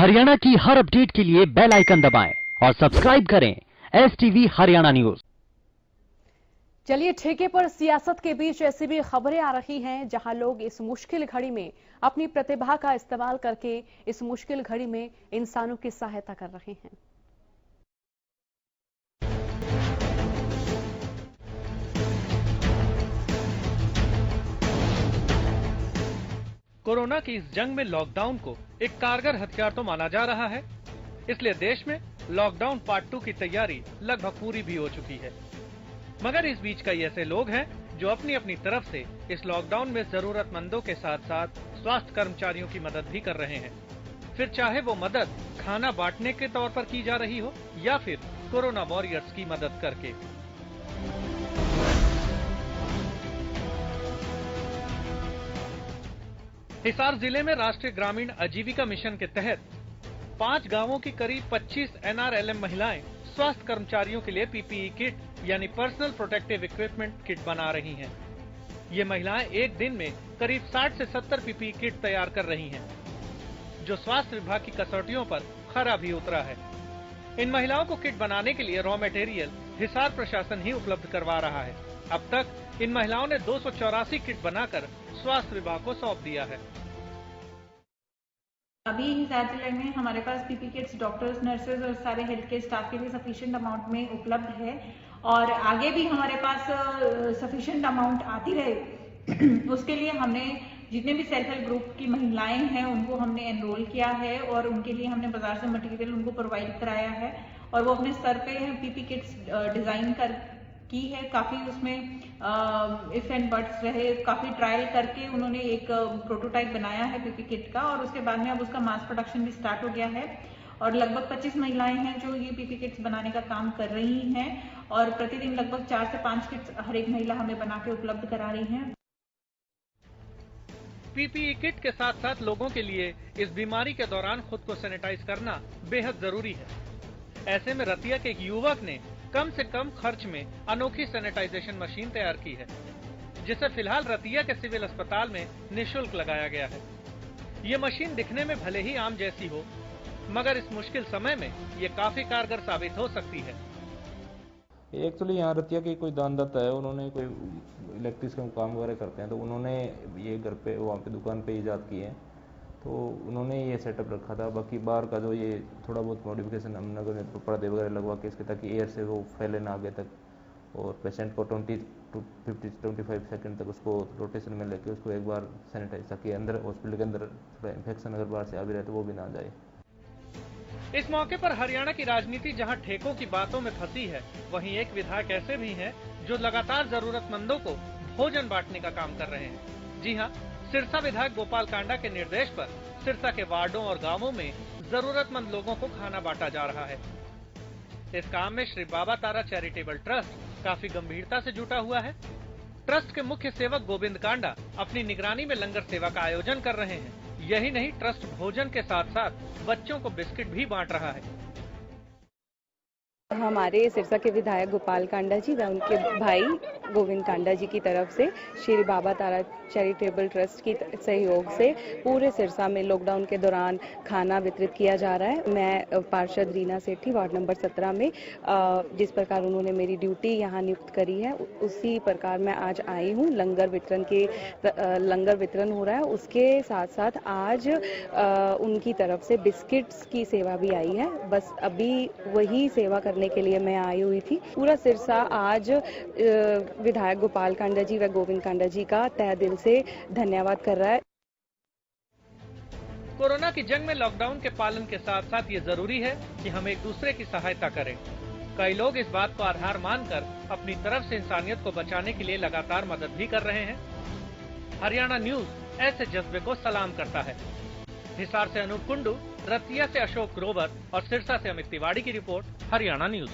हरियाणा की हर अपडेट के लिए बेल आइकन दबाएं और सब्सक्राइब करें STV हरियाणा न्यूज। चलिए, ठेके पर सियासत के बीच ऐसी भी खबरें आ रही हैं जहां लोग इस मुश्किल घड़ी में अपनी प्रतिभा का इस्तेमाल करके इस मुश्किल घड़ी में इंसानों की सहायता कर रहे हैं। कोरोना की इस जंग में लॉकडाउन को एक कारगर हथियार तो माना जा रहा है, इसलिए देश में लॉकडाउन पार्ट 2 की तैयारी लगभग पूरी भी हो चुकी है। मगर इस बीच कई ऐसे लोग हैं जो अपनी अपनी तरफ से इस लॉकडाउन में जरूरतमंदों के साथ साथ स्वास्थ्य कर्मचारियों की मदद भी कर रहे हैं। फिर चाहे वो मदद खाना बांटने के तौर पर की जा रही हो या फिर कोरोना वॉरियर्स की मदद करके। हिसार जिले में राष्ट्रीय ग्रामीण आजीविका मिशन के तहत 5 गांवों की करीब 25 NRLM महिलाएं स्वास्थ्य कर्मचारियों के लिए PPE किट यानी पर्सनल प्रोटेक्टिव इक्विपमेंट किट बना रही हैं। ये महिलाएं एक दिन में करीब 60 से 70 PPE किट तैयार कर रही हैं, जो स्वास्थ्य विभाग की कसौटियों पर खरा भी उतरा है। इन महिलाओं को किट बनाने के लिए रॉ मटेरियल हिसार प्रशासन ही उपलब्ध करवा रहा है। अब तक इन महिलाओं ने 284 किट बनाकर स्वास्थ्य विभाग को सौंप दिया है। अभी हिसार जिले में हमारे पास PPE किट्स डॉक्टर्स, नर्सेज और सारे हेल्थ केयर स्टाफ के लिए सफिशिएंट अमाउंट में उपलब्ध है और आगे भी हमारे पास सफिशिएंट अमाउंट आती रहे उसके लिए हमने जितने भी सेल्फ हेल्प ग्रुप की महिलाएं हैं उनको हमने एनरोल किया है और उनके लिए हमने बाजार से मटेरियल उनको प्रोवाइड कराया है और वो अपने स्तर पे PPE किट्स डिजाइन कर की है। काफी उसमें इफ एंड बट्स रहे, काफी ट्रायल करके उन्होंने एक प्रोटोटाइप बनाया है PPE किट का और उसके बाद में अब उसका मास प्रोडक्शन भी स्टार्ट हो गया है और लगभग 25 महिलाएं हैं जो ये PPE किट्स बनाने का काम कर रही हैं और प्रतिदिन लगभग 4 से 5 किट्स हर एक महिला हमें बना के उपलब्ध करा रही हैं। PPE किट के साथ साथ लोगों के लिए इस बीमारी के दौरान खुद को सैनिटाइज करना बेहद जरूरी है। ऐसे में रतिया के एक युवक ने कम से कम खर्च में अनोखी सैनिटाइजेशन मशीन तैयार की है, जिसे फिलहाल रतिया के सिविल अस्पताल में निःशुल्क लगाया गया है। ये मशीन दिखने में भले ही आम जैसी हो, मगर इस मुश्किल समय में ये काफी कारगर साबित हो सकती है। एक्चुअली यहाँ रतिया के कोई दानदाता है, उन्होंने कोई इलेक्ट्रिक का काम वगैरह करते हैं तो उन्होंने ये घर पे वहाँ पे दुकान पे ईजाद की है, तो उन्होंने ये सेटअप रखा था। बाकी बाहर का जो ये थोड़ा बहुत मॉडिफिकेशन हम नगर में पर्दे वगैरह लगवा के इसके ताकि एयर से वो फैले ना आगे तक और पेशेंट को 20 to 25 सेकंड तक उसको रोटेशन में लेके उसको एक बार सैनिटाइज, ताकि अंदर हॉस्पिटल के अंदर थोड़ा इन्फेक्शन अगर बाहर से आ भी रहे तो वो भी ना जाए। इस मौके पर हरियाणा की राजनीति जहां ठेकों की बातों में फंसी है, वहीं एक विधायक ऐसे भी हैं जो लगातार जरूरतमंदों को भोजन बांटने का काम कर रहे हैं। जी हाँ, सिरसा विधायक गोपाल कांडा के निर्देश पर सिरसा के वार्डों और गांवों में जरूरतमंद लोगों को खाना बांटा जा रहा है। इस काम में श्री बाबा तारा चैरिटेबल ट्रस्ट काफी गंभीरता से जुटा हुआ है। ट्रस्ट के मुख्य सेवक गोविंद कांडा अपनी निगरानी में लंगर सेवा का आयोजन कर रहे हैं। यही नहीं, ट्रस्ट भोजन के साथ साथ बच्चों को बिस्किट भी बांट रहा है। हमारे सिरसा के विधायक गोपाल कांडा जी व उनके भाई गोविंद कांडा जी की तरफ से श्री बाबा तारा चैरिटेबल ट्रस्ट की सहयोग से पूरे सिरसा में लॉकडाउन के दौरान खाना वितरित किया जा रहा है। मैं पार्षद रीना सेठी वार्ड नंबर 17 में जिस प्रकार उन्होंने मेरी ड्यूटी यहाँ नियुक्त करी है उसी प्रकार मैं आज आई हूँ। लंगर वितरण हो रहा है, उसके साथ साथ आज उनकी तरफ से बिस्किट्स की सेवा भी आई है। बस अभी वही सेवा करने के लिए मैं आई हुई थी। पूरा सिरसा आज विधायक गोपाल कांडा जी व गोविंद कांडा जी का तहे दिल से धन्यवाद कर रहा है। कोरोना की जंग में लॉकडाउन के पालन के साथ साथ ये जरूरी है कि हम एक दूसरे की सहायता करें। कई लोग इस बात को आधार मानकर अपनी तरफ से इंसानियत को बचाने के लिए लगातार मदद भी कर रहे हैं। हरियाणा न्यूज ऐसे जज्बे को सलाम करता है। हिसार से अनूप कुंडू, रतिया से अशोक ग्रोवर और सिरसा से अमित तिवारी की रिपोर्ट, हरियाणा न्यूज।